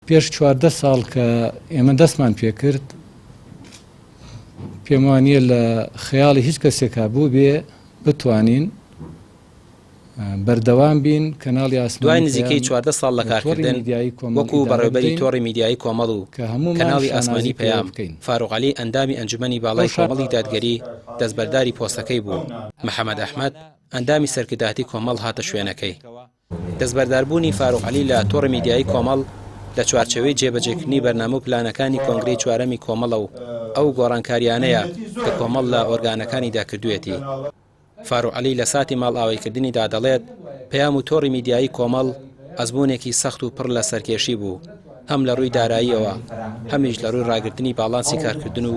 پێش 14 ساڵ کە ئێمە دەستمان پێ کرد پێم وانیە لە خەیاڵی هیچ کەسێکا بوو بێ بتوانین بەردەوام بین کەناڵی ئاسمانی دوای نزیکەی 14 ساڵ لە کارکردن وەکو بەڕێوەبەری تۆڕی میدیایی کۆمەڵ و کەناڵی ئاسمانی پەیام فاروق عەلی ئەندامی ئەنجومەنی باڵای کۆمەڵی دادگەری دەستبەرداری پۆستەکەی بوو. محەممەد ئەحمەد ئەندامی سەرکردایەتی کۆمەڵ هاتە شوێنەکەی. دەستبەرداربوونی فاروق عەلی لە تۆڕی میدیایی کۆمەڵ لە چوارچەوەی جێبەجێکردنی بەرنامە و پلانەکانی کۆنگرەی چوارەمی کۆمەڵە و ئەو گۆڕانکاریانەیە کە کۆمەڵ لە ئۆرگانەکانیدا کردوێتی. فاروق عەلی لە ساتی ماڵ ئاوایکردنیدا دەڵێت پەیام و تۆڕی میدیایی کۆمەڵ ئەزموونێکی سەخت و پڕ لە سەرکێشی بوو، هەم لە ڕووی داراییەوە هەمیش لە ڕووی ڕاگررتنی باڵانسی کارکردن و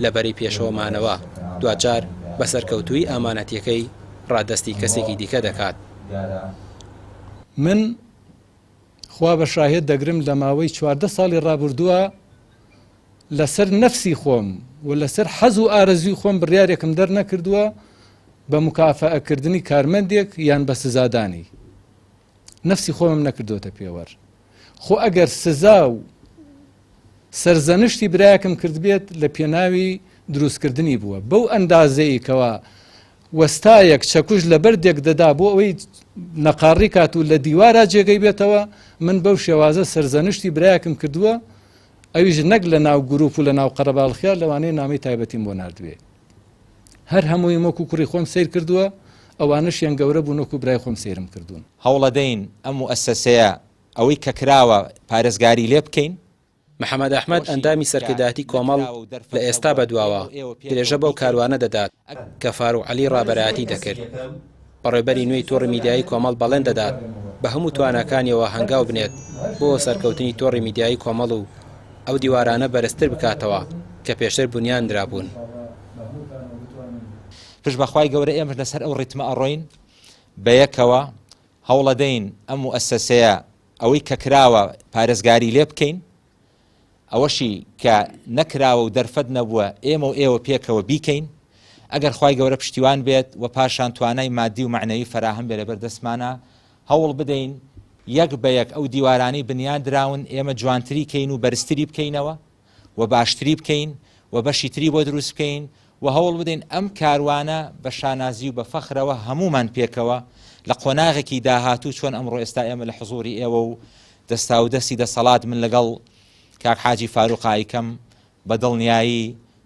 لە بەری پێشەوەمانەوە دوجار بە سەرکەوتووی ئامانەتیەکەی ڕادەستی کەسێکی دیکە دەکات. من خوا بە شاهێد دەگرم لە ماوەی 14 ساڵی ڕابردووە لەسەر نەفسی خۆم و لەسەر حەز و ئارەزوی خۆم بڕیارێکم دەرنەکردووە بە مکافەئەکردنی کارمەندێک یان بە سزادانی. نەفسی خۆمم نەکردوتە پێوەەر. خۆ ئەگەر سزا و سەرزەنشتی برایەکم کرد بێت لە پێناوی دروستکردنی بووە بەو ئەندازەی کەوە وەستایەک چەکوش لە بەردێک دەدا بۆ ئەوەی نەقاڕی کات و لە دیوارە جێگەی بێتەوە من بەو شێوازە سەرزەنشتی برایەکم کردووە ئەویش نەک لە ناو گروپ و لە ناو قەرەباڵخیار لەوانەیە نامی تایبەتیم بۆ نردوێ. هەر هەمووی وەکو کوڕی خۆم سیر کردووە ئەوانشیان گەورە بوون وەکو برای خۆم سیرم کردوون. هەوڵەدەین ئەم موئەسسەسەیە ئەوەی کە کراوە پارێزگاری لێ بکەین. محەممەد ئەحمەد ئەندامی سەرکردایەتی کۆمەڵ لە ئێستا بەدواوە درێژە بەو کاروانە دەدات کە فاروق عەلی ڕابەرایەتی دەکرد. بەڕێوەبەری نوێی تۆڕی میدیایی کۆمەڵ بەڵێن دەدات بە هەموو توانەکانیەوە هەنگاو بنێت بۆ سەرکەوتنی تۆڕی میدیایی کۆمەڵ و ئەو دیوارانە بەرزتر بکاتەوە کە پێشتر بنیان درابوون. پشت بەخوای گەورە ئێمە لەسەر ئەو ڕیتمە ئەڕۆین بە یەکەوە هەوڵەدەین ئەم موئەسسەسەیە ئەوەی کە کراوە پارێزگاری لێ بکەین، ئەوەشی کە نەکراوە و دەرفەت نەبووە ئێمە و ئێوە پێکەوە بیکەین. ئەگەر خوای گەورە پشتیوان بێت و پاشان توانای مادی و معنەوی فراهم بێ لەبەر دەستمانە هەوڵ بدەین یەک بە یەک ئەو دیوارانەی بنیان دراون ئێمە جوانتری کەین و بەرزتری بکەینەوە و باشتری بکەین و بەشی تری بۆ دروست بکەین و هەوڵ بدەین ئەم کاروانە بە شانازی و بە فەخرەوە هەمومان پێکەوە لە قۆناغێکی داهاتوو چۆن ئەمڕۆ ئێستا ئێمە لە حزوری ئێوە و دەستا و دەستی دەسەڵات من لەگەڵ کاک حاجی فاروقایی کەم بە دڵنیایی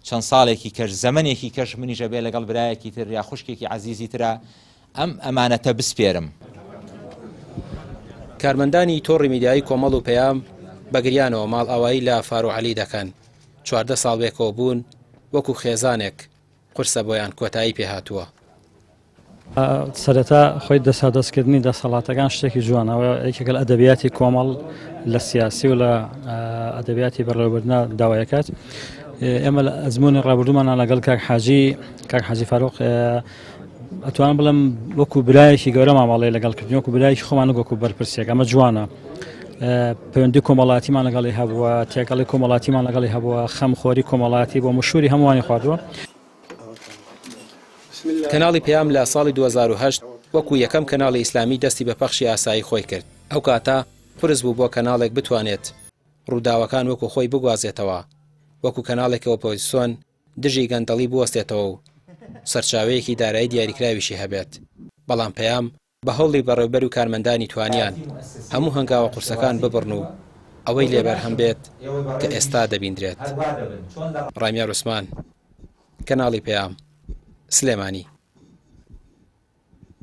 چەند ساڵێکی کەش زەمنێکی کەش منیشە بێ لەگەڵ برایەکی تر یا خوشکێکی عەزیزی ترە ئەم ئەمانەتە بسپێرم. کارمەندانی تۆڕی میدیایی کۆمەڵ و پەیام بەگریانەوە ماڵ ئاوایی لە فاروق عەلی دەکەن. 14 ساڵ بێکەوە بوون وەکو خێزانێک قورسە بۆیان کۆتایی پێهاتووە. سەرەتا خۆی دەسەڵاتکردنی دەسەڵاتەکان شتێکی جوانەوە یەکێک لە ئەدەبیاتی کۆمەڵ لە سیاسی و لە ئەدەبیاتی بەڕێوەبردنە داوایەکات. ئێمە لە ئەزمموی ڕابردوومانە لەگەڵ کاک حاجی فاروق ئەتوانم بڵم وەکو برایەکی گەورە مامەڵێ لەگەڵکردنی وەکو برایەکی خۆمان وەکو بەرپرسێک ئەمە جوانە. پەیوەندی کۆمەڵاتیمان لەگەڵی هەبووە، تێکەڵی کۆمەڵاتیمان لەگەڵی هەبووە، خەمخۆری کۆمەڵاتی بۆ مشوری هەمووانی خواردووە. کەناڵی پەیام لە ساڵی 2008 وەکو یەکەم کەناڵی ئیسلامی دەستی بە پەخشی ئاسایی خۆی کرد. ئەو کاتە فرز بوو بۆ کەناڵێک بتوانێت ڕووداوەکان وەکو خۆی بگوازێتەوە، وەکو کەناڵێکی ئۆپۆزیسیۆن دژی گەندەڵی بوەستێتەوە و سەرچاوەیەکی دارایی دیاریکراویشی هەبێت. بەڵام پەیام بە هەوڵی بەڕێوەبەر و کارمەندانی توانیان هەموو هەنگاوە قورسەکان ببڕن و ئەوەی لێبەرهەم بێت کە ئێستا دەبیندرێت. ڕامیار عوسمان، کەناڵی پەیام، سلێمانی.